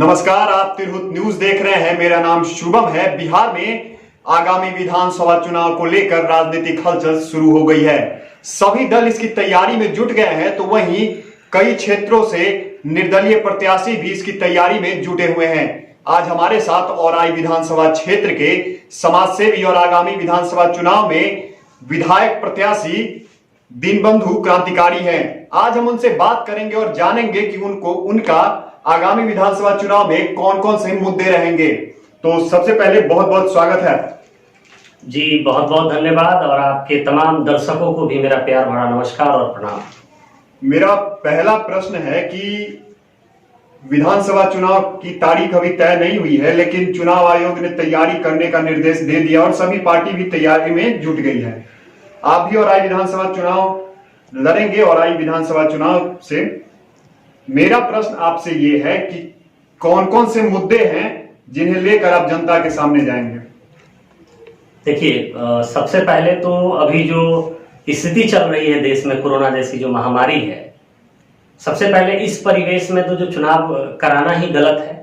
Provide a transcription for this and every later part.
नमस्कार, आप तिरहुत न्यूज देख रहे हैं। मेरा नाम शुभम है। बिहार में आगामी विधानसभा चुनाव को लेकर राजनीतिक हलचल शुरू हो गई है। सभी दल इसकी तैयारी में जुट गए हैं, तो वहीं कई क्षेत्रों से निर्दलीय प्रत्याशी भी इसकी तैयारी में जुटे हुए हैं। आज हमारे साथ औराई विधानसभा क्षेत्र के समाजसेवी और आगामी विधानसभा चुनाव में विधायक प्रत्याशी दीनबंधु क्रांतिकारी हैं। आज हम उनसे बात करेंगे और जानेंगे कि उनका आगामी विधानसभा चुनाव में कौन कौन से मुद्दे रहेंगे। तो सबसे पहले बहुत बहुत स्वागत है जी। बहुत बहुत धन्यवाद और आपके तमाम दर्शकों को भी मेरा प्यार भरा नमस्कार और प्रणाम। मेरा पहला प्रश्न है कि विधानसभा चुनाव की तारीख अभी तय नहीं हुई है, लेकिन चुनाव आयोग ने तैयारी करने का निर्देश दे दिया और सभी पार्टी भी तैयारी में जुट गई है। आप भी औराई विधानसभा चुनाव लड़ेंगे। औराई विधानसभा चुनाव से मेरा प्रश्न आपसे ये है कि कौन कौन से मुद्दे हैं जिन्हें लेकर आप जनता के सामने जाएंगे। देखिए, सबसे पहले तो अभी जो स्थिति चल रही है देश में, कोरोना जैसी जो महामारी है, सबसे पहले इस परिवेश में तो जो चुनाव कराना ही गलत है,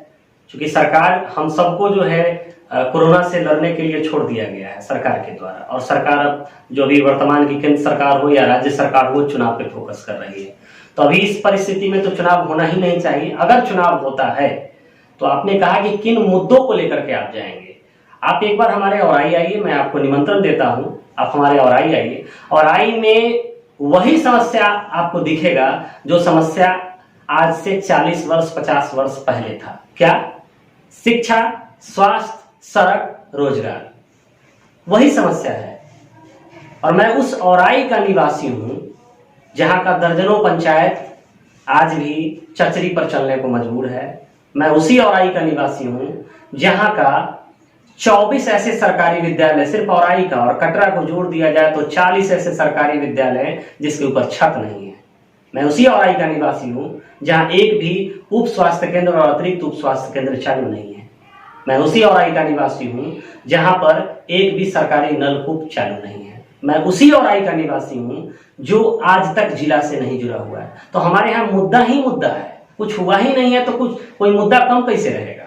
क्योंकि सरकार हम सबको जो है कोरोना से लड़ने के लिए छोड़ दिया गया है सरकार के द्वारा। और सरकार अब जो भी वर्तमान की केंद्र सरकार हो या राज्य सरकार हो, चुनाव पे फोकस कर रही है। तो अभी इस परिस्थिति में तो चुनाव होना ही नहीं चाहिए। अगर चुनाव होता है तो आपने कहा कि किन मुद्दों को लेकर के आप जाएंगे। आप एक बार हमारे औराई आइए, मैं आपको निमंत्रण देता हूं, आप हमारे औराई आइए। औराई में वही समस्या आपको दिखेगा जो समस्या आज से 40 वर्ष 50 वर्ष पहले था। क्या? शिक्षा, स्वास्थ्य, सड़क, रोजगार, वही समस्या है। और मैं उस औराई का निवासी हूं जहां का दर्जनों पंचायत आज भी चचरी पर चलने को मजबूर है। मैं उसी औराई का निवासी हूं जहां का 24 ऐसे सरकारी विद्यालय, सिर्फ औराई का और कटरा को जोड़ दिया जाए तो 40 ऐसे सरकारी विद्यालय जिसके ऊपर छत नहीं है। मैं उसी औराई का निवासी हूं जहां एक भी उप स्वास्थ्य केंद्र और अतिरिक्त उप स्वास्थ्य केंद्र चालू नहीं है। मैं उसी औराई का निवासी हूं जहां पर एक भी सरकारी नलकूप चालू नहीं है। मैं उसी औराई का निवासी हूं जो आज तक जिला से नहीं जुड़ा हुआ है। तो हमारे यहाँ मुद्दा ही मुद्दा है, कुछ हुआ ही नहीं है तो कोई मुद्दा कम कैसे रहेगा।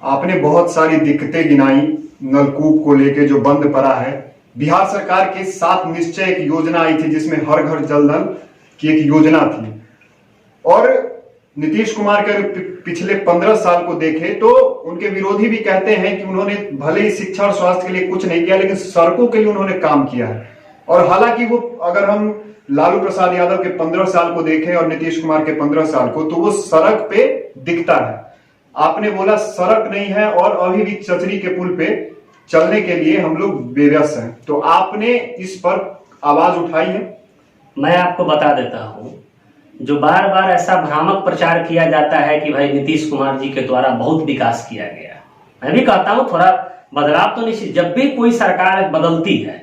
आपने बहुत सारी दिक्कतें गिनाई नलकूप को लेके जो बंद पड़ा है। बिहार सरकार के 7 निश्चय एक योजना आई थी जिसमें हर घर जल नल की एक योजना थी। और नीतीश कुमार के पिछले 15 साल को देखें तो उनके विरोधी भी कहते हैं कि उन्होंने भले ही शिक्षा और स्वास्थ्य के लिए कुछ नहीं किया, लेकिन सड़कों के लिए उन्होंने काम किया है। और हालांकि वो, अगर हम लालू प्रसाद यादव के 15 साल को देखें और नीतीश कुमार के 15 साल को, तो वो सड़क पे दिखता है। आपने बोला सड़क नहीं है और अभी भी चचरी के पुल पे चलने के लिए हम लोग बेबस हैं, तो आपने इस पर आवाज उठाई है। मैं आपको बता देता हूं, जो बार बार ऐसा भ्रामक प्रचार किया जाता है कि भाई नीतीश कुमार जी के द्वारा बहुत विकास किया गया, मैं भी कहता हूं थोड़ा बदलाव तो निश्चित, जब भी कोई सरकार बदलती है,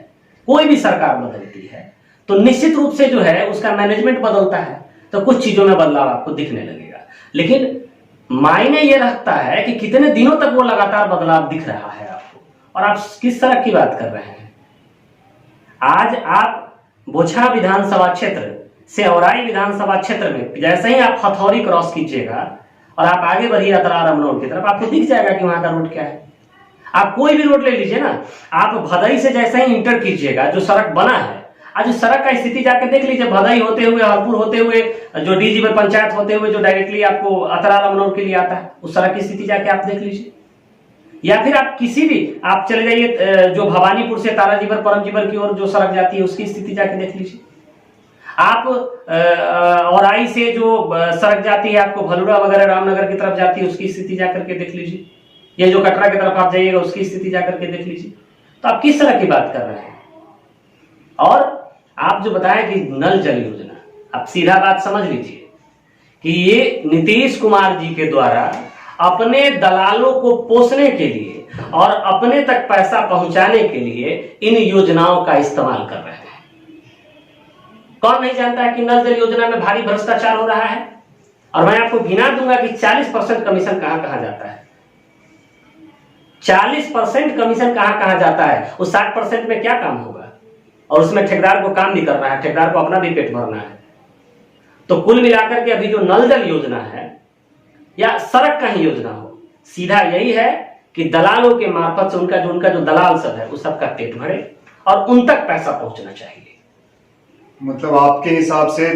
कोई भी सरकार बदलती है, तो निश्चित रूप से जो है उसका मैनेजमेंट बदलता है, तो कुछ चीजों में बदलाव आपको दिखने लगेगा। लेकिन मायने ये रखता है कि कितने दिनों तक वो लगातार बदलाव दिख रहा है आपको, और आप किस तरह की बात कर रहे हैं। आज आप बोछा विधानसभा क्षेत्र से औराई विधानसभा क्षेत्र में जैसे ही आप हथौड़ी क्रॉस कीजिएगा और आप आगे बढ़िए अतरार अमनौर की तरफ, आपको दिख जाएगा कि वहां का रोड क्या है। आप कोई भी रोड ले लीजिए ना, आप भदई से जैसे ही इंटर कीजिएगा, जो सड़क बना है, आज उस सड़क का स्थिति जाके देख लीजिए। भदई होते हुए, हरपुर होते हुए, जो डीजी में पंचायत होते हुए जो डायरेक्टली आपको अतरार अमनौर के लिए आता है, उस सड़क की स्थिति जाके आप देख लीजिए। या फिर आप किसी भी आप चले जाइए जो भवानीपुर से ताराजीवर परमजीवर की ओर जो सड़क जाती है, उसकी स्थिति जाके देख लीजिए। आप औराई से जो सड़क जाती है आपको भलुड़ा वगैरह रामनगर की तरफ जाती है, उसकी स्थिति जाकर के देख लीजिए। ये जो कटरा की तरफ आप जाइएगा उसकी स्थिति जाकर के देख लीजिए। तो आप किस तरह की बात कर रहे हैं। और आप जो बताएं कि नल जल योजना, आप सीधा बात समझ लीजिए कि ये नीतीश कुमार जी के द्वारा अपने दलालों को पोषने के लिए और अपने तक पैसा पहुंचाने के लिए इन योजनाओं का इस्तेमाल कर रहे हैं। कौन नहीं जानता है कि नल जल योजना में भारी भ्रष्टाचार हो रहा है। और मैं आपको गिना दूंगा कि 40% कमीशन कहां कहां जाता है। 40% कमीशन कहां कहां जाता है। उस 60% में क्या काम होगा, और उसमें ठेकेदार को काम भी करना है, ठेकेदार को अपना भी पेट भरना है। तो कुल मिलाकर के अभी जो नल जल योजना है या सड़क का ही योजना हो, सीधा यही है कि दलालों के मार्फत से उनका जो दलाल सब है उस सबका पेट भरे और उन तक पैसा पहुंचना चाहिए। मतलब आपके हिसाब से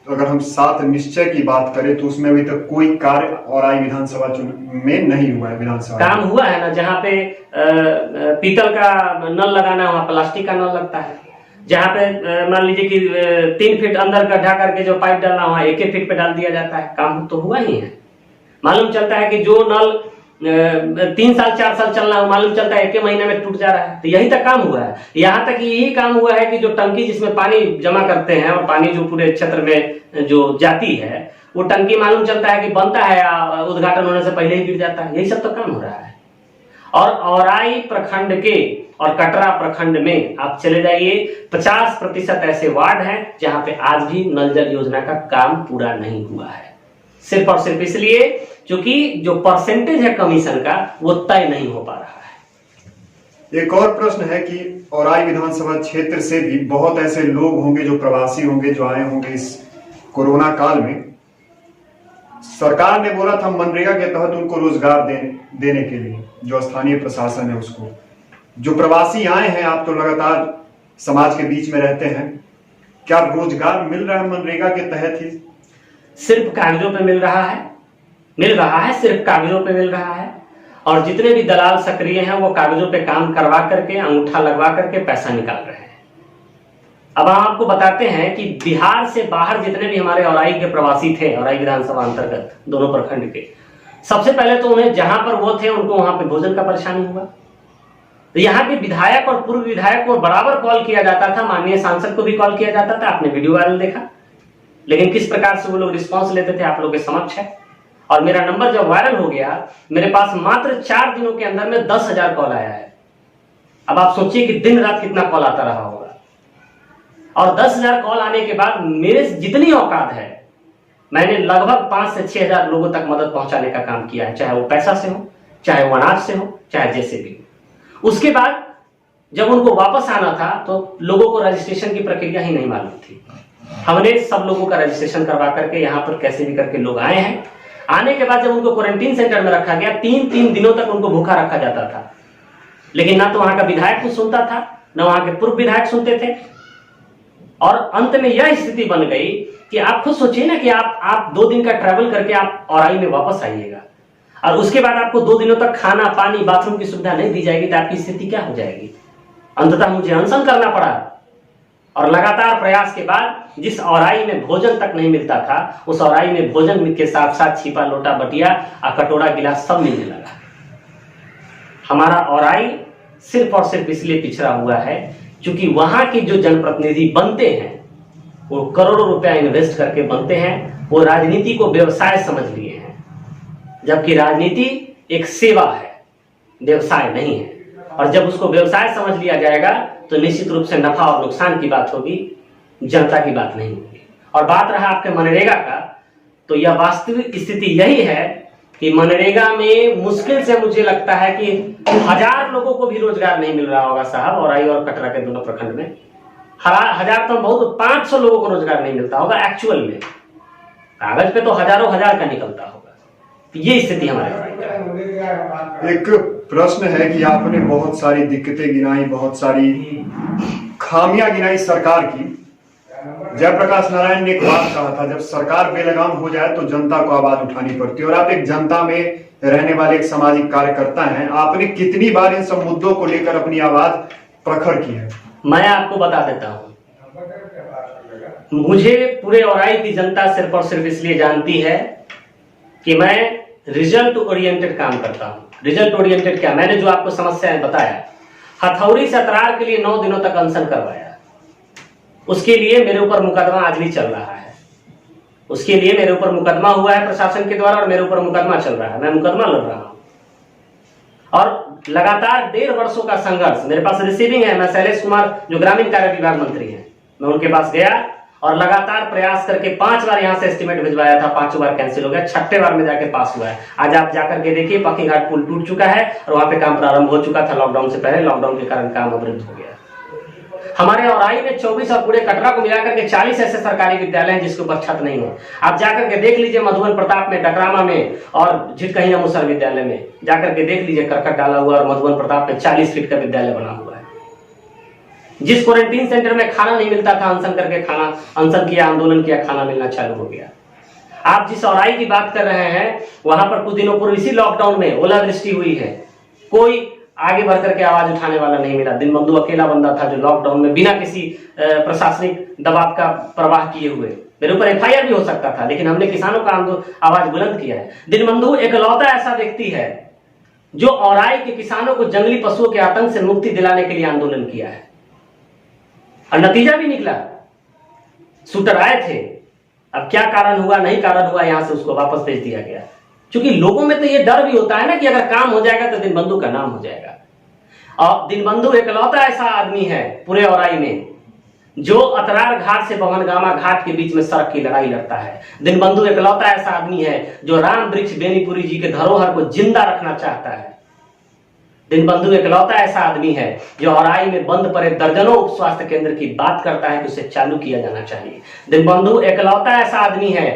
अगर हम 7 निश्चय की बात करें तो उसमें अभी तक कोई कार्य औराई विधानसभा में नहीं हुआ है। विधानसभा काम हुआ है ना, जहाँ पे पीतल का नल लगाना है वहां प्लास्टिक का नल लगता है, जहाँ पे मान लीजिए कि 3 फीट अंदर गड्ढा करके जो पाइप डालना वहां 1 फीट पे डाल दिया जाता है। काम तो हुआ ही है। मालूम चलता है कि जो नल 3 साल 4 साल चलना है मालूम चलता है 1 महीने में टूट जा रहा है। तो यही तक काम हुआ है। यहाँ तक यही काम हुआ है कि जो टंकी जिसमें पानी जमा करते हैं और पानी जो पूरे क्षेत्र में जो जाती है वो टंकी मालूम चलता है कि बनता है उद्घाटन होने से पहले ही गिर जाता है। यही सब तो काम हो रहा है। और औराई प्रखंड के और कटरा प्रखंड में आप चले जाइए, 50% ऐसे वार्ड हैं जहां पे आज भी नल जल योजना का काम पूरा नहीं हुआ है, सिर्फ और सिर्फ इसलिए क्योंकि जो परसेंटेज है कमीशन का वो तय नहीं हो पा रहा है। एक और प्रश्न है कि औराई विधानसभा क्षेत्र से भी बहुत ऐसे लोग होंगे जो प्रवासी होंगे, जो आए होंगे इस कोरोना काल में। सरकार ने बोला था मनरेगा के तहत उनको रोजगार देने के लिए, जो स्थानीय प्रशासन है उसको। जो प्रवासी आए हैं, आप तो लगातार समाज के बीच में रहते हैं, क्या रोजगार मिल रहा है मनरेगा के तहत ही? सिर्फ कागजों पे मिल रहा है, सिर्फ कागजों पे मिल रहा है। और जितने भी दलाल सक्रिय हैं वो कागजों पे काम करवा करके, अंगूठा लगवा करके पैसा निकाल रहे हैं। अब हम आपको बताते हैं कि बिहार से बाहर जितने भी हमारे औराई के प्रवासी थे, औराई विधानसभा अंतर्गत दोनों प्रखंड के, सबसे पहले तो उन्हें जहां पर वो थे उनको वहां पे भोजन का परेशानी हुआ। तो यहाँ के विधायक और पूर्व विधायक को बराबर कॉल किया जाता था, माननीय सांसद को भी कॉल किया जाता था, आपने वीडियो वायरल देखा। लेकिन किस प्रकार से वो लोग रिस्पॉन्स लेते थे आप लोगों के समक्ष है। और मेरा नंबर जब वायरल हो गया, मेरे पास मात्र 4 दिनों के अंदर में 10,000 कॉल आया है। अब आप सोचिए कि दिन रात कितना कॉल आता रहा होगा। और 10,000 कॉल आने के बाद मेरे जितनी औकात है मैंने लगभग 5 से 6,000 लोगों तक मदद पहुंचाने का काम किया है, चाहे वो पैसा से हो, चाहे वो अनाज से हो, चाहे जैसे भी हो। उसके बाद जब उनको वापस आना था तो लोगों को रजिस्ट्रेशन की प्रक्रिया ही नहीं मालूम थी। हमने सब लोगों का रजिस्ट्रेशन करवा करके यहाँ पर कैसे भी करके लोग आए हैं। आने के बाद जब उनको क्वारंटीन सेंटर में रखा गया, 3 दिनों तक उनको भूखा रखा जाता था। लेकिन ना तो वहां का विधायक कुछ सुनता था, ना वहां के पूर्व विधायक सुनते थे। और अंत में यह स्थिति बन गई कि आप खुद सोचिए ना कि आप 2 दिन का ट्रैवल करके आप औराई में वापस आइएगा और उसके बाद आपको 2 दिनों तक खाना पानी बाथरूम की सुविधा नहीं दी जाएगी, तो आपकी स्थिति क्या हो जाएगी। अंततः मुझे अनशन करना पड़ा और लगातार प्रयास के बाद जिस औराई में भोजन तक नहीं मिलता था, उस औराई में भोजन के साथ साथ छिपा लोटा बटिया और कटोरा गिलास सब मिलने लगा। हमारा औराई सिर्फ और सिर्फ इसलिए पिछड़ा हुआ है क्योंकि वहां के जो जनप्रतिनिधि बनते हैं वो करोड़ों रुपया इन्वेस्ट करके बनते हैं। वो राजनीति को व्यवसाय समझ लिए हैं, जबकि राजनीति एक सेवा है, व्यवसाय नहीं है। और जब उसको व्यवसाय समझ लिया जाएगा तो निश्चित रूप से नफा और नुकसान की बात होगी, जनता की बात नहीं होगी। और बात रहा आपके मनरेगा का, तो यह वास्तविक स्थिति यही है कि मनरेगा में मुश्किल से मुझे लगता है कि 1000 लोगों को भी रोजगार नहीं मिल रहा होगा साहब, औराई और कटरा के दोनों प्रखंड में। 1000 तो बहुत, 500 लोगों को रोजगार नहीं मिलता होगा एक्चुअल में। कागज पे तो हजारों हजार का निकलता होगा। ये स्थिति हमारे। एक प्रश्न है कि आपने बहुत सारी दिक्कतें गिनाई, बहुत सारी खामियां गिनाई सरकार की। जयप्रकाश नारायण ने एक बात कहा था, जब सरकार बेलगाम हो जाए तो जनता को आवाज उठानी पड़ती है। और आप एक जनता में रहने वाले एक सामाजिक कार्यकर्ता हैं, आपने कितनी बार इन सब मुद्दों को लेकर अपनी आवाज प्रखर की है? मैं आपको बता देता हूं, मुझे पूरे औराई की जनता सिर्फ और सिर्फ इसलिए जानती है कि मैं रिजल्ट ओरिएंटेड काम करता हूं। रिजल्ट ओरिएंटेड क्या, मैंने जो आपको समस्याएं बताया, हथौड़ी से अतरार के लिए 9 दिनों तक अनशन करवाया। उसके लिए मेरे ऊपर मुकदमा आज भी चल रहा है। उसके लिए मेरे ऊपर मुकदमा हुआ है प्रशासन के द्वारा और मेरे ऊपर मुकदमा चल रहा है, मैं मुकदमा लड़ रहा हूं। और लगातार 1.5 वर्षों का संघर्ष, मेरे पास रिसीविंग है। मैं शैलेश कुमार जो ग्रामीण कार्य विभाग मंत्री हैं, मैं उनके पास गया और लगातार प्रयास करके 5 बार यहां से एस्टिमेट भिजवाया था, 5 बार कैंसिल हो गया, 6ठे बार में जाके पास हुआ है। आज आप जाकर के देखिए, पक्कीघाट पुल टूट चुका है और वहां पे काम प्रारंभ हो चुका था लॉकडाउन से पहले, लॉकडाउन के कारण काम अवरुद्ध हो गया। हमारे औराई में 24 और पूरे कटरा को मिलाकर के 40 ऐसे सरकारी विद्यालय हैं जिसके ऊपर छत नहीं है। आप जाकर के देख लीजिए मधुबन प्रताप में, डकरामा में और झिटकहिया मुसर विद्यालय में जाकर के देख लीजिए, करकट डाला हुआ और मधुबन प्रताप में 40 फीट का विद्यालय बना हुआ है। जिस क्वारंटीन सेंटर में खाना नहीं मिलता था, अनशन करके खाना, अनशन किया, आंदोलन किया, खाना मिलना चालू हो गया। आप जिस औराई की बात कर रहे हैं वहां पर कुछ दिनों पूर्व इसी लॉकडाउन में ओलावृष्टि हुई है, कोई आगे बढ़ करके आवाज उठाने वाला नहीं मिला। दिनबंधु अकेला बंदा था जो लॉकडाउन में बिना किसी प्रशासनिक दबाव का प्रवाह किए हुए, मेरे ऊपर एफआईआर भी हो सकता था, लेकिन हमने किसानों का आवाज बुलंद किया है। दिनबंधु एकलौता ऐसा व्यक्ति है जो औराई के किसानों को जंगली पशुओं के आतंक से मुक्ति दिलाने के लिए आंदोलन किया है और नतीजा भी निकला। शूटर आए थे, अब क्या कारण हुआ नहीं कारण हुआ, यहां से उसको वापस भेज दिया गया। क्योंकि लोगों में तो ये डर भी होता है ना कि अगर काम हो जाएगा तो दिनबंधु का नाम हो जाएगा। और दिनबंधु एकलौता ऐसा आदमी है पूरे औराई में जो अतरार घाट से बभनगामा घाट के बीच में सड़क की लड़ाई लड़ता है। दिनबंधु एकलौता ऐसा आदमी है जो राम वृक्ष बेनीपुरी जी के धरोहर को जिंदा रखना चाहता है। दिनबंधु एकलौता ऐसा आदमी है जो औराई में बंद पड़े दर्जनों उप स्वास्थ्य केंद्र की बात करता है कि उसे चालू किया जाना चाहिए। दिनबंधु एकलौता ऐसा आदमी है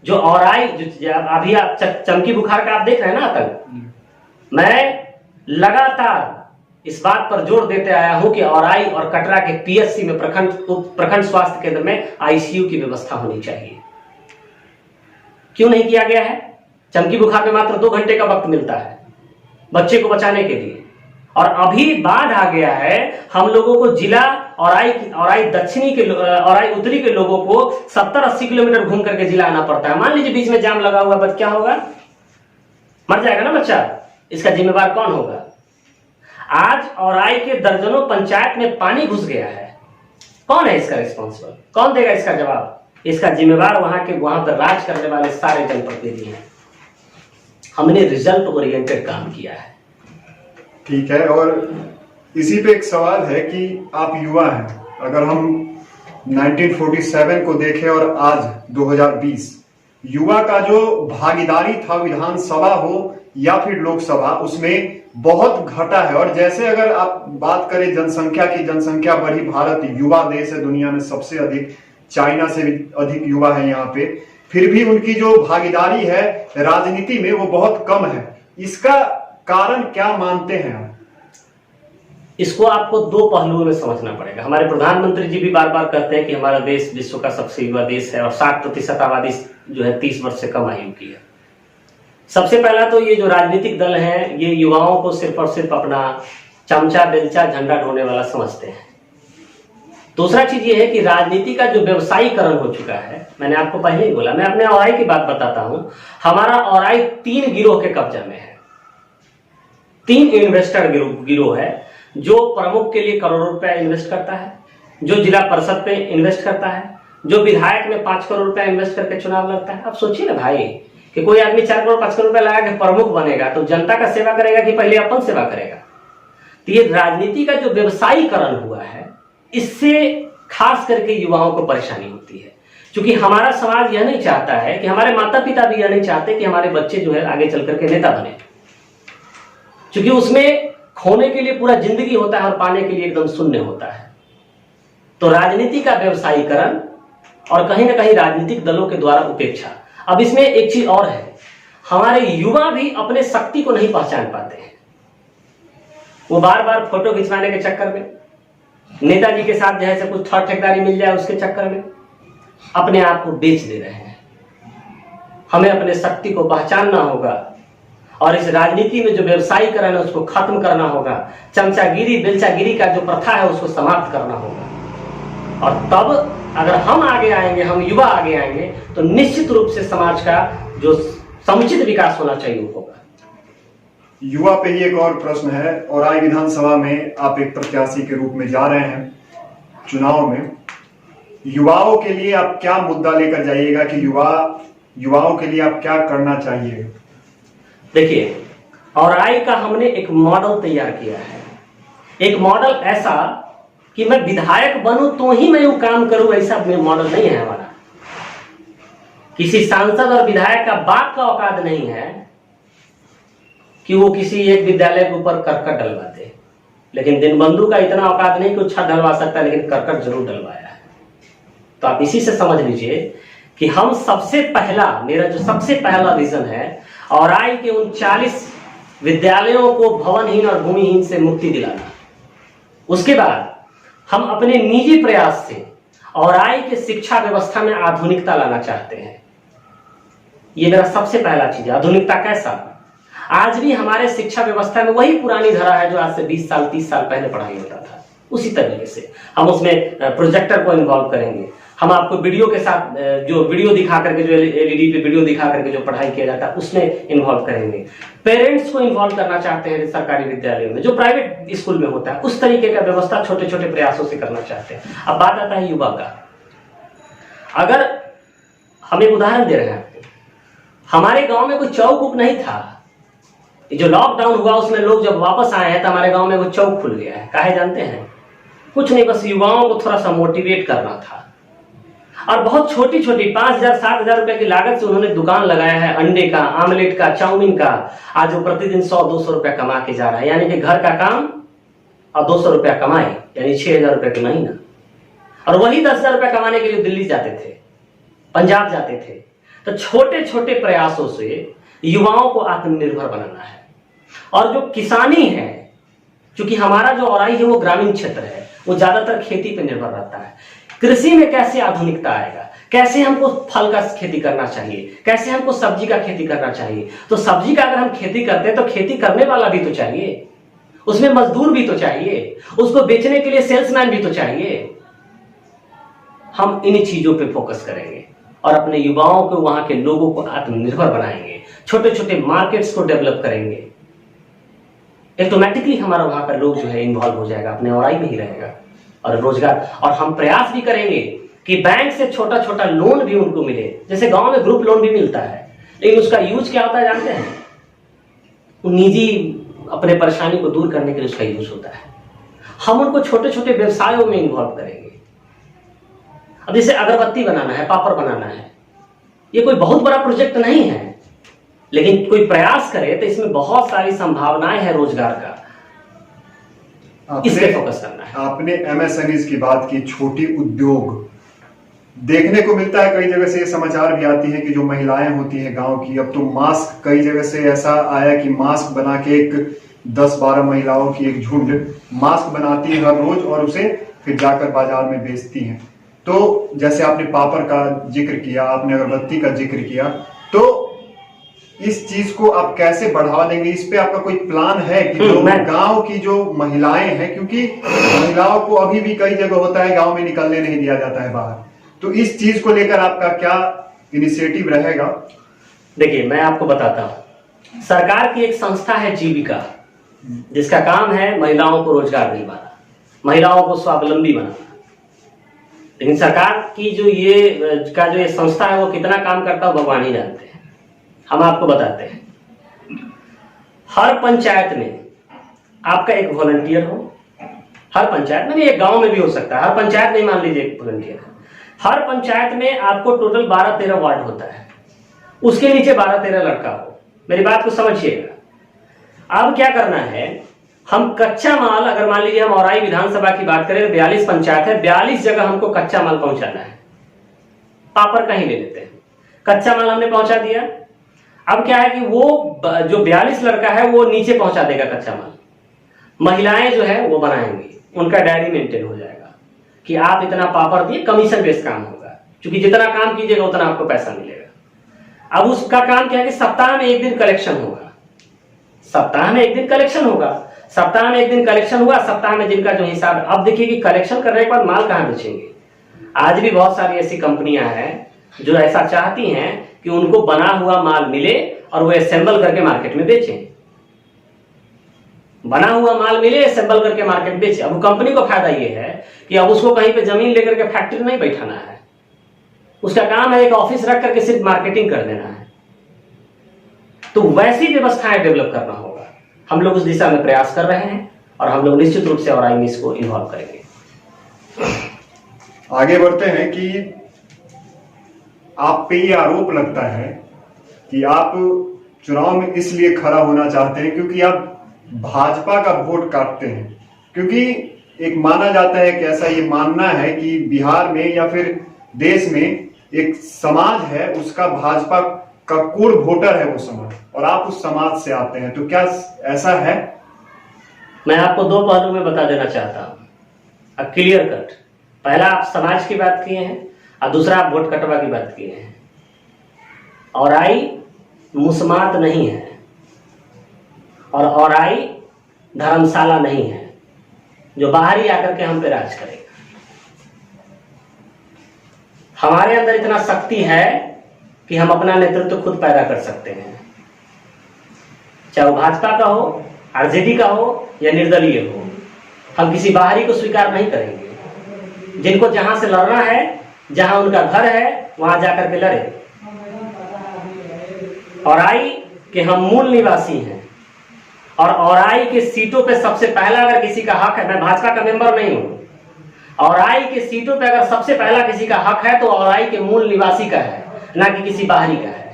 जो औराई, अभी आप चमकी बुखार का आप देख रहे हैं ना आतंक, मैं लगातार इस बात पर जोर देते आया हूं कि औराई और कटरा के पीएचसी में प्रखंड स्वास्थ्य केंद्र में आईसीयू की व्यवस्था होनी चाहिए। क्यों नहीं किया गया है? चमकी बुखार में मात्र 2 घंटे का वक्त मिलता है बच्चे को बचाने के लिए, और अभी बाढ़ आ गया है। हम लोगों को जिला औराई दक्षिणी के औराई उत्तरी के लोगों को 70-80 किलोमीटर घूम करके जिला आना पड़ता है। मान लीजिए बीच में जाम लगा हुआ, बच क्या होगा? मर जाएगा ना बच्चा। इसका जिम्मेवार कौन होगा? आज औराई के दर्जनों पंचायत में पानी घुस गया है, कौन है इसका रिस्पॉन्सिबल? कौन देगा इसका जवाब? इसका जिम्मेवार वहां पर राज करने वाले सारे जनप्रतिनिधि हैं। हमने रिजल्ट ओरिएंटेड काम किया है। ठीक है, और इसी पे एक सवाल है कि आप युवा हैं, अगर हम 1947 को देखें और आज 2020, युवा का जो भागीदारी था विधानसभा हो या फिर लोकसभा, उसमें बहुत घटा है। और जैसे अगर आप बात करें जनसंख्या की, जनसंख्या बढ़ी, भारत युवा देश है, दुनिया में सबसे अधिक, चाइना से भी अधिक युवा है यहाँ पे, फिर भी उनकी जो भागीदारी है राजनीति में वो बहुत कम है। इसका कारण क्या मानते हैं आप? इसको आपको 2 पहलुओं में समझना पड़ेगा। हमारे प्रधानमंत्री जी भी बार बार कहते हैं कि हमारा देश विश्व का सबसे युवा देश है और 60% आबादी जो है 30 वर्ष से कम आयु की है। सबसे पहला तो ये जो राजनीतिक दल है ये युवाओं को सिर्फ और सिर्फ अपना चमचा बेलचा झंडा ढोने वाला समझते हैं। दूसरा चीज ये है कि राजनीति का जो व्यवसायीकरण हो चुका है, मैंने आपको पहले ही बोला, मैं अपने औराई की बात बताता हूं। हमारा औराई 3 गिरोह के कब्जा में है। 3 इन्वेस्टर गिरोह है जो प्रमुख के लिए करोड़ों रुपया इन्वेस्ट करता है, जो जिला परिषद पे इन्वेस्ट करता है, जो विधायक में 5 करोड़ रुपया इन्वेस्ट करके चुनाव लड़ता है। अब सोचिए ना भाई कि कोई आदमी 4 करोड़ 5 करोड़ रुपया लगा के प्रमुख बनेगा तो जनता का सेवा करेगा कि पहले अपन सेवा करेगा? तो ये राजनीति का जो व्यवसायीकरण हुआ है इससे खास करके युवाओं को परेशानी होती है। क्योंकि हमारा समाज यह नहीं चाहता है कि, हमारे माता पिता भी यह नहीं चाहते कि हमारे बच्चे जो है आगे चल करके नेता बने, क्योंकि उसमें खोने के लिए पूरा जिंदगी होता है और पाने के लिए एकदम शून्य होता है। तो राजनीति का व्यवसायीकरण और कहीं ना कहीं राजनीतिक दलों के द्वारा उपेक्षा। अब इसमें एक चीज और है, हमारे युवा भी अपने शक्ति को नहीं पहचान पाते हैं। वो बार बार फोटो खिंचवाने के चक्कर में, नेताजी के साथ जैसे कुछ थर्ड ठेकेदारी मिल जाए उसके चक्कर में अपने आप को बेच दे रहे हैं। हमें अपने शक्ति को पहचानना होगा और इस राजनीति में जो व्यवसायीकरण है उसको खत्म करना होगा। चमचागिरी बेलचागिरी का जो प्रथा है उसको समाप्त करना होगा। और तब अगर हम आगे आएंगे, हम युवा आगे आएंगे, तो निश्चित रूप से समाज का जो समुचित विकास होना चाहिए वो होगा। युवा पे ही एक और प्रश्न है, औराई विधानसभा में आप एक प्रत्याशी के रूप में जा रहे हैं चुनाव में, युवाओं के लिए आप क्या मुद्दा लेकर जाइएगा कि युवाओं के लिए आप क्या करना चाहिए? देखिए, औराई का हमने एक मॉडल तैयार किया है। एक मॉडल ऐसा कि मैं विधायक बनूं तो ही मैं वो काम करूं, ऐसा मॉडल नहीं है हमारा। किसी सांसद और विधायक का बाप का औकात नहीं है कि वो किसी एक विद्यालय के ऊपर करकट डलवा दे। लेकिन दिनबंधु का इतना औकात नहीं कि वो छत डलवा सकता, लेकिन करकट जरूर डलवाया है। तो आप इसी से समझ लीजिए कि हम सबसे पहला, मेरा जो सबसे पहला विजन है, औराई के उन 40 विद्यालयों को भवनहीन और भूमिहीन से मुक्ति दिलाना। उसके बाद हम अपने निजी प्रयास से औराई के शिक्षा व्यवस्था में आधुनिकता लाना चाहते हैं। ये मेरा सबसे पहला चीज है। आधुनिकता कैसा? आज भी हमारे शिक्षा व्यवस्था में वही पुरानी धरा है जो आज से 20 साल 30 साल पहले पढ़ाई होता था। उसी तरीके से हम उसमें प्रोजेक्टर को इन्वॉल्व करेंगे। हम आपको वीडियो के साथ जो वीडियो दिखा करके, जो एलईडी पे वीडियो दिखा करके जो पढ़ाई किया जाता है उसमें इन्वॉल्व करेंगे। पेरेंट्स को इन्वॉल्व करना चाहते हैं सरकारी विद्यालयों में, जो प्राइवेट स्कूल में होता है उस तरीके का व्यवस्था छोटे छोटे प्रयासों से करना चाहते हैं। अब बात आता है युवा का। अगर हम एक उदाहरण दे रहे हैं आपको, हमारे गांव में कोई चौक उक नहीं था। जो लॉकडाउन हुआ उसमें लोग जब वापस आए हैं तो हमारे गांव में वो चौक खुल गया है। काहे जानते हैं? कुछ नहीं, बस युवाओं को थोड़ा सा मोटिवेट करना था। और बहुत छोटी छोटी 5,000 7,000 रुपए की लागत से उन्होंने दुकान लगाया है, अंडे का, आमलेट का, चाउमीन का। आज वो प्रतिदिन 100-200 रुपया कमा के जा रहा है। यानी कि घर का काम और 200 रुपया कमाए, यानी 6,000 रुपये का महीना। और वही 10,000 रुपया कमाने के लिए दिल्ली जाते थे, पंजाब जाते थे। तो छोटे छोटे प्रयासों से युवाओं को आत्मनिर्भर बनाना है। और जो किसानी है, क्योंकि हमारा जो औराई है वो ग्रामीण क्षेत्र है, वो ज्यादातर खेती पर निर्भर रहता है। कृषि में कैसे आधुनिकता आएगा, कैसे हमको फल का खेती करना चाहिए, कैसे हमको सब्जी का खेती करना चाहिए। तो सब्जी का अगर हम खेती करते हैं तो खेती करने वाला भी तो चाहिए, उसमें मजदूर भी तो चाहिए, उसको बेचने के लिए सेल्समैन भी तो चाहिए। हम इन चीजों पे फोकस करेंगे और अपने युवाओं को, वहां के लोगों को आत्मनिर्भर बनाएंगे। छोटे छोटे मार्केट्स को डेवलप करेंगे। ऑटोमेटिकली हमारा वहां का लोग जो है इन्वॉल्व हो जाएगा, अपने औराई में ही रहेगा और रोजगार। और हम प्रयास भी करेंगे कि बैंक से छोटा छोटा लोन भी उनको मिले। जैसे गांव में ग्रुप लोन भी मिलता है, लेकिन उसका यूज क्या होता है जानते हैं? निजी अपने परेशानी को दूर करने के लिए उसका यूज होता है। हम उनको छोटे छोटे व्यवसायों में इन्वॉल्व करेंगे। अब जैसे अगरबत्ती बनाना है, पापड़ बनाना है, ये कोई बहुत बड़ा प्रोजेक्ट नहीं है, लेकिन कोई प्रयास करे तो इसमें बहुत सारी संभावनाएं हैं रोजगार का। इस पे फोकस करना है। आपने एमएसएमईज की बात की, छोटी उद्योग देखने को मिलता है। कई जगह से ये समाचार भी आती है कि जो महिलाएं होती हैं गांव की, अब तो मास्क, कई जगह से ऐसा आया कि मास्क बना के एक 10-12 महिलाओं की एक झुंड मास्क बनाती है हर रोज और उसे फिर जाकर बाजार में बेचती हैं। तो जैसे आपने पापड़ का जिक्र किया, आपने अगरबत्ती का जिक्र किया, तो इस चीज को आप कैसे बढ़ावा देंगे? इस पे आपका कोई प्लान है कि जो गांव की जो महिलाएं हैं, क्योंकि महिलाओं को अभी भी कई जगह होता है गांव में निकलने नहीं दिया जाता है बाहर, तो इस चीज को लेकर आपका क्या इनिशिएटिव रहेगा? देखिए, मैं आपको बताता हूं। सरकार की एक संस्था है जीविका, जिसका काम है महिलाओं को रोजगार दिलवाना, महिलाओं को स्वावलंबी बनाना। लेकिन सरकार की जो ये संस्था है वो कितना काम करता है भगवान ही जानते हैं। हम आपको बताते हैं। हर पंचायत में आपका एक वॉलंटियर हो। हर पंचायत में, एक गांव में भी हो सकता है, हर पंचायत में मान लीजिए एक वॉलंटियर। हर पंचायत में आपको टोटल 12-13 वार्ड होता है, उसके नीचे 12-13 लड़का हो। मेरी बात को समझिएगा। अब क्या करना है, हम कच्चा माल, अगर मान लीजिए हम औराई विधानसभा की बात करें तो 42 पंचायत है, 42 जगह हमको कच्चा माल पहुंचाना है। पापड़ का ही ले लेते हैं, कच्चा माल हमने पहुंचा दिया। अब क्या है कि वो जो 42 लड़का है वो नीचे पहुंचा देगा कच्चा माल, महिलाएं जो है वो बनाएंगी, उनका डायरी मेंटेन हो जाएगा कि आप इतना पापड़ दिए, कमीशन बेस्ड काम होगा, क्योंकि जितना काम कीजिएगा उतना आपको पैसा मिलेगा। अब उसका काम क्या है कि सप्ताह में एक दिन कलेक्शन होगा, सप्ताह में एक दिन कलेक्शन होगा, सप्ताह में एक दिन कलेक्शन हुआ, सप्ताह में दिन का जो हिसाब। अब देखिए कि कलेक्शन करने के बाद माल कहां बेचेंगे? आज भी बहुत सारी ऐसी कंपनियां हैं जो ऐसा चाहती हैं कि उनको बना हुआ माल मिले और वो असेंबल करके मार्केट में बेचें। बना हुआ माल मिले, असेंबल करके मार्केट में बेचे। अब कंपनी को फायदा ये है कि अब उसको कहीं पे जमीन लेकर के फैक्ट्री नहीं बैठाना है, उसका काम है एक ऑफिस रख करके सिर्फ मार्केटिंग कर देना है। तो वैसी व्यवस्थाएं डेवलप करना होगा। हम लोग उस दिशा में प्रयास कर रहे हैं और हम लोग निश्चित रूप से और में इसको इन्वॉल्व करेंगे। आगे बढ़ते हैं कि आप पे ये आरोप लगता है कि आप चुनाव में इसलिए खड़ा होना चाहते हैं क्योंकि आप भाजपा का वोट काटते हैं, क्योंकि एक माना जाता है कि ऐसा ये मानना है कि बिहार में या फिर देश में एक समाज है, उसका भाजपा का कोर वोटर है वो समाज, और आप उस समाज से आते हैं, तो क्या ऐसा है? मैं आपको दो पहलू में बता देना चाहता हूं, क्लियर कट। पहला आप समाज की बात किए हैं और दूसरा आप वोट कटवा की बात किए हैं। औराई मुसमात नहीं है और औराई धर्मशाला नहीं है जो बाहरी आकर के हम पे राज करेगा। हमारे अंदर इतना शक्ति है कि हम अपना नेतृत्व खुद पैदा कर सकते हैं, चाहे वो भाजपा का हो, आरजेडी का हो या निर्दलीय हो। हम किसी बाहरी को स्वीकार नहीं करेंगे। जिनको जहां से लड़ना है, जहां उनका घर है, वहां जाकर के लड़े। औराई के हम मूल निवासी हैं और औराई के सीटों पे सबसे पहला अगर किसी का हक है, मैं भाजपा का मेंबर नहीं हूं, औराई के सीटों पे अगर सबसे पहला किसी का हक है तो औराई के मूल निवासी का है, ना कि किसी बाहरी का है।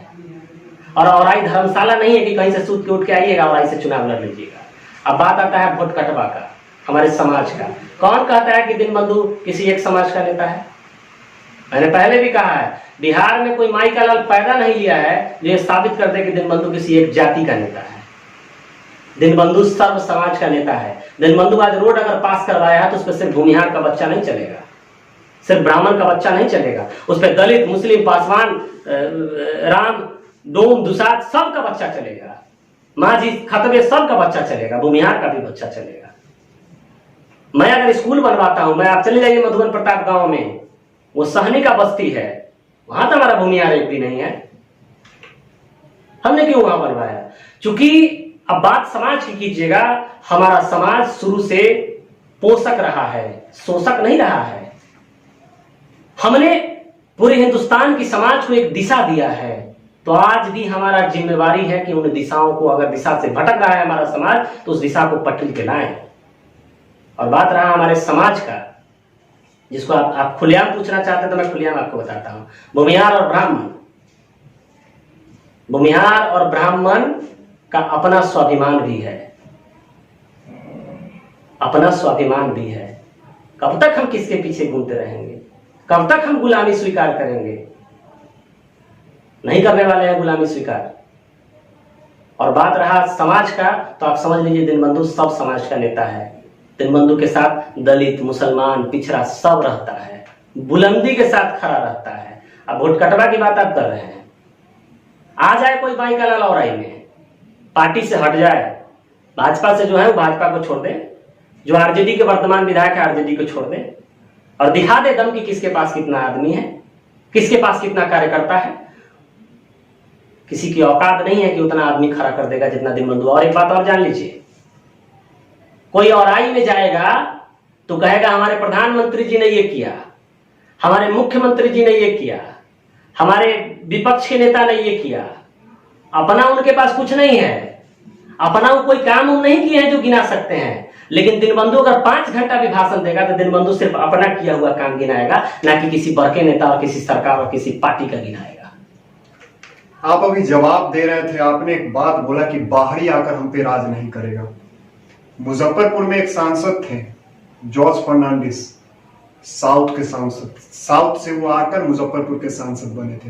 और औराई धर्मशाला नहीं है कि कहीं से सूत के उठ के आइएगा औराई से चुनाव लड़ लीजिएगा। अब बात आता है वोट कटवा का, हमारे समाज का। कौन कहता है कि दीनबंधु किसी एक समाज का नेता है? मैंने पहले भी कहा है, बिहार में कोई माई का लाल पैदा नहीं लिया है जो ये साबित कर दे कि दीनबंधु किसी एक जाति का नेता है। दीनबंधु सर्व समाज का नेता है। दीनबंधु आज रोड अगर पास करवाया है तो उस पर सिर्फ भूमिहार का बच्चा नहीं चलेगा, सिर्फ ब्राह्मण का बच्चा नहीं चलेगा, उस पर दलित, मुस्लिम, पासवान, राम, डोम, दुसाद सबका बच्चा चलेगा, माझी, खतबे सबका बच्चा चलेगा, भूमिहार का भी बच्चा चलेगा। मैं अगर स्कूल बनवाता हूं, मैं आप चले जाइए मधुबन प्रताप गांव में, वो सहनी का बस्ती है, वहां तो हमारा भूमिहार एक भी नहीं है। हमने क्यों वहां बनवाया? चूंकि अब बात समाज की कीजिएगा, हमारा समाज शुरू से पोषक रहा है, शोषक नहीं रहा है। हमने पूरे हिंदुस्तान की समाज को एक दिशा दिया है, तो आज भी हमारा जिम्मेवारी है कि उन दिशाओं को, अगर दिशा से भटक रहा है हमारा समाज, तो उस दिशा को पटरी पे लाएं। और बात रहा हमारे समाज का, जिसको आप खुलेआम पूछना चाहते हैं तो मैं खुलेआम आपको बताता हूं। भूमिहार और ब्राह्मण, भूमिहार और ब्राह्मण का अपना स्वाभिमान भी है, अपना स्वाभिमान भी है। कब तक हम किसके पीछे घूमते रहेंगे? कब तक हम गुलामी स्वीकार करेंगे? नहीं करने वाले हैं गुलामी स्वीकार। और बात रहा समाज का, तो आप समझ लीजिए दीनबंधु सब समाज का नेता है। दीनबंधु के साथ दलित, मुसलमान, पिछड़ा सब रहता है, बुलंदी के साथ खड़ा रहता है। अब वोट कटवा की बात आप कर रहे हैं, आ जाए कोई बाई का लाल औराई में, पार्टी से हट जाए, भाजपा से जो है वो भाजपा को छोड़ दे, जो आरजेडी के वर्तमान विधायक है आरजेडी को छोड़ दे, और दिखा दे दम कि किसके पास कितना आदमी है, किसके पास कितना कार्यकर्ता है। किसी की औकात नहीं है कि उतना आदमी खड़ा कर देगा जितना दीनबंधु। और एक बात और जान लीजिए, कोई औराई में जाएगा तो कहेगा हमारे प्रधानमंत्री जी ने ये किया, हमारे मुख्यमंत्री जी ने ये किया, हमारे विपक्ष के नेता ने ये किया। अपना उनके पास कुछ नहीं है, अपना वो कोई काम नहीं किए हैं जो गिना सकते हैं। लेकिन दीनबंधु अगर 5 घंटा भी भाषण देगा तो दीनबंधु सिर्फ अपना किया हुआ काम गिनाएगा, ना कि किसी बड़के नेता और किसी सरकार और किसी पार्टी का गिनाएगा। आप अभी जवाब दे रहे थे, आपने एक बात बोला कि बाहरी आकर हम पे राज नहीं करेगा। मुजफ्फरपुर में एक सांसद थे जॉर्ज फर्नांडिस, साउथ के सांसद, साउथ से वो आकर मुजफ्फरपुर के सांसद बने थे।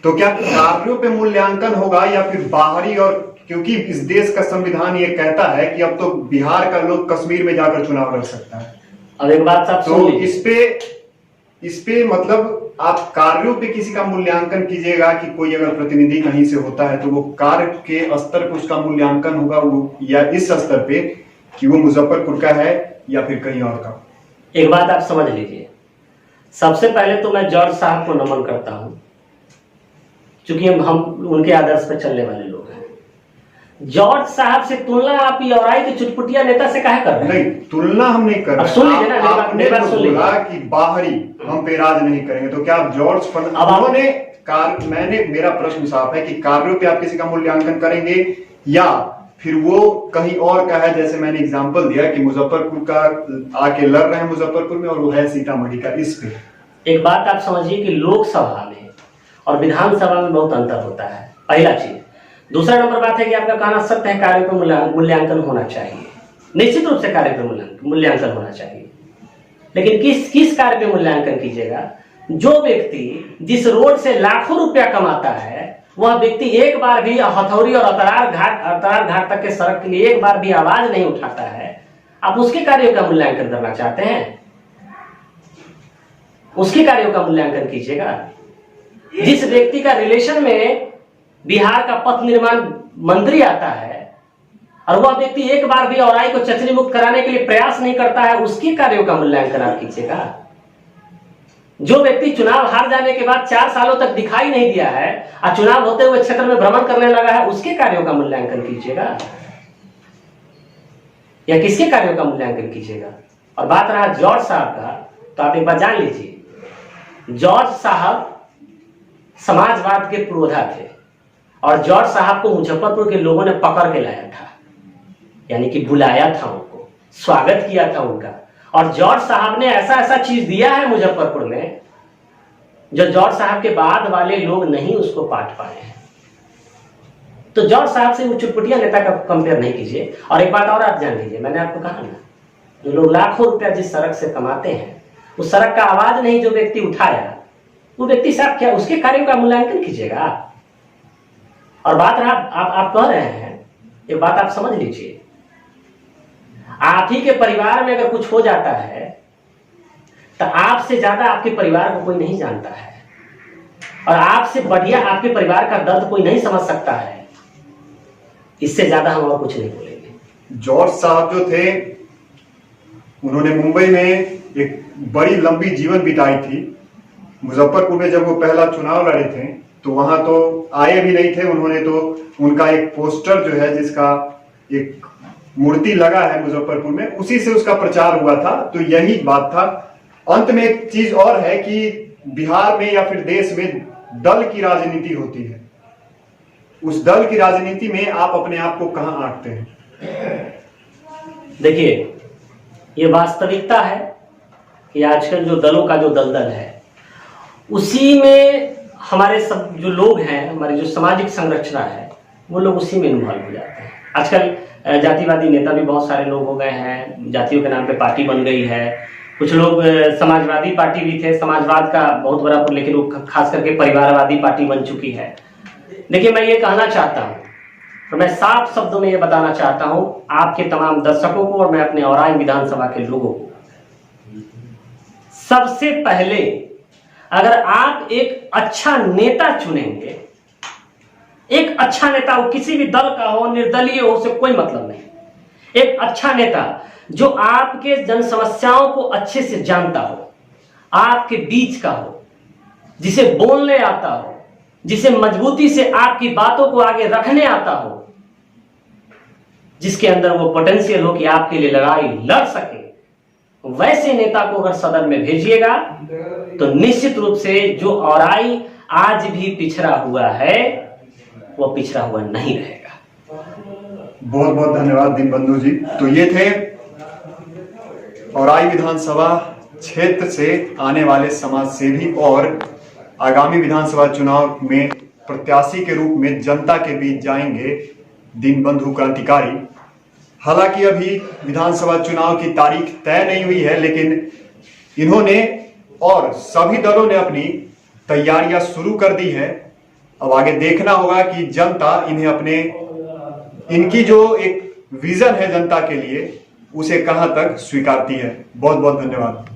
तो क्या कार्यों पे मूल्यांकन होगा या फिर बाहरी? और क्योंकि इस देश का संविधान ये कहता है कि अब तो बिहार का लोग कश्मीर में जाकर चुनाव लड़ सकता है। अब एक बात साहब तो इस पे मतलब आप कार्यों पे किसी का मूल्यांकन कीजिएगा कि कोई अगर प्रतिनिधि कहीं से होता है तो वो कार्य के स्तर पे उसका मूल्यांकन होगा, वो या इस स्तर पे कि वो मुजफ्फरपुर का है या फिर कहीं और का। एक बात आप समझ लीजिए, सबसे पहले तो मैं जॉर्ज साहब को नमन करता हूं, क्योंकि हम उनके आदर्श पर चलने वाले लोग हैं। जॉर्ज साहब से तुलना आप औराई के चुटपुटिया नेता से काहे कर रहे हैं? नहीं, तुलना हम नहीं कर रहे। सुन लीजिए ना, आपने बोला कि बाहरी हम पे राज नहीं करेंगे, तो क्या आप जॉर्ज फर्नांडिस मैंने मेरा प्रश्न साफ है कि कार्यों पे आप किसी का मूल्यांकन करेंगे या फिर वो कहीं और का है? जैसे मैंने एग्जांपल दिया कि मुजफ्फरपुर का आके लड़ रहे हैं मुजफ्फरपुर में और वो है सीतामढ़ी का। इस पे एक बात आप समझिए कि लोकसभा में और विधानसभा में बहुत अंतर होता है, पहला चीज। दूसरा नंबर बात है कि आपका कहना सत्य है, कार्यों पर मूल्यांकन होना चाहिए। निश्चित रूप से कार्य पे मूल्यांकन होना चाहिए, लेकिन किस कार्य पे मूल्यांकन कीजिएगा? जो व्यक्ति जिस रोड से लाखों रुपया कमाता है, वह व्यक्ति एक बार भी हथौड़ी और अतरार घाट तक के सड़क के लिए एक बार भी आवाज नहीं उठाता है, आप उसके कार्यों का मूल्यांकन करना चाहते हैं? उसके कार्यों का मूल्यांकन कीजिएगा। जिस व्यक्ति का रिलेशन में बिहार का पथ निर्माण मंत्री आता है और वह व्यक्ति एक बार भी औराई को चचरी मुक्त कराने के लिए प्रयास नहीं करता है, उसके कार्यों का मूल्यांकन आप कीजिएगा। जो व्यक्ति चुनाव हार जाने के बाद 4 सालों तक दिखाई नहीं दिया है और चुनाव होते हुए क्षेत्र में भ्रमण करने लगा है, उसके कार्यों का मूल्यांकन कीजिएगा या किसके कार्यों का मूल्यांकन कीजिएगा? और बात रहा जॉर्ज साहब का, तो आप एक बात जान लीजिए, जॉर्ज साहब समाजवाद के पुरोधा थे और जॉर्ज साहब को मुजफ्फरपुर के लोगों ने पकड़ के लाया था, यानी कि बुलाया था, उनको स्वागत किया था उनका। और जॉर्ज साहब ने ऐसा ऐसा चीज दिया है मुजफ्फरपुर में जो जॉर्ज साहब के बाद वाले लोग नहीं उसको पाट पाए हैं। तो जॉर्ज साहब से वो चुटपुटिया नेता का कंपेयर नहीं कीजिए। और एक बात और आप जान लीजिए, मैंने आपको कहा ना, जो लोग लाखों रुपया जिस सड़क से कमाते हैं, उस सड़क का आवाज नहीं जो व्यक्ति उठाया, वो व्यक्ति साहब क्या उसके कार्यों का मूल्यांकन कीजिएगा। और बात रहा आप कह रहे हैं, एक बात आप समझ लीजिए, आप ही के परिवार में अगर कुछ हो जाता है तो आपसे ज्यादा आपके परिवार को कोई नहीं जानता है और आपसे बढ़िया आपके परिवार का दर्द कोई नहीं समझ सकता है। इससे ज्यादा हम और कुछ नहीं बोलेंगे। जॉर्ज साहब जो थे, उन्होंने मुंबई में एक बड़ी लंबी जीवन बिताई थी। मुजफ्फरपुर में जब वो पहला चुनाव लड़े थे तो वहां तो आए भी नहीं थे। उन्होंने तो उनका एक पोस्टर जो है, जिसका एक मूर्ति लगा है मुजफ्फरपुर में, उसी से उसका प्रचार हुआ था। तो यही बात था। अंत में एक चीज और है कि बिहार में या फिर देश में दल की राजनीति होती है। उस दल की राजनीति में आप अपने आप को कहां आंकते हैं? देखिए, ये वास्तविकता है कि आजकल जो दलों का जो दलदल है, उसी में हमारे सब जो लोग हैं, हमारी जो सामाजिक संरचना है, वो लोग उसी में इन्वॉल्व हो जाते हैं। आजकल जातिवादी नेता भी बहुत सारे लोग हो गए हैं, जातियों के नाम पे पार्टी बन गई है। कुछ लोग समाजवादी पार्टी भी थे, समाजवाद का बहुत बड़ा, लेकिन वो खास करके परिवारवादी पार्टी बन चुकी है। देखिए, मैं ये कहना चाहता हूँ और मैं साफ शब्दों में ये बताना चाहता हूँ आपके तमाम दर्शकों को और मैं अपने औराई विधानसभा के लोगों को, सबसे पहले अगर आप एक अच्छा नेता चुनेंगे, एक अच्छा नेता, वो किसी भी दल का हो, निर्दलीय हो, उससे कोई मतलब नहीं। एक अच्छा नेता जो आपके जन समस्याओं को अच्छे से जानता हो, आपके बीच का हो, जिसे बोलने आता हो, जिसे मजबूती से आपकी बातों को आगे रखने आता हो, जिसके अंदर वो पोटेंशियल हो कि आपके लिए लड़ाई लड़ सके, वैसे नेता को अगर सदन में भेजिएगा तो निश्चित रूप से जो औराई आज भी पिछड़ा हुआ है, वो पिछड़ा हुआ नहीं रहेगा। बहुत बहुत धन्यवाद दीनबंधु जी। तो ये थे औराई विधानसभा क्षेत्र से आने वाले समाज सेवी और आगामी विधानसभा चुनाव में प्रत्याशी के रूप में जनता के बीच जाएंगे दीनबंधु क्रांतिकारी। हालांकि अभी विधानसभा चुनाव की तारीख तय नहीं हुई है, लेकिन इन्होंने और सभी दलों ने अपनी तैयारियां शुरू कर दी है। अब आगे देखना होगा कि जनता इन्हें अपने, इनकी जो एक विजन है जनता के लिए, उसे कहां तक स्वीकारती है। बहुत बहुत धन्यवाद।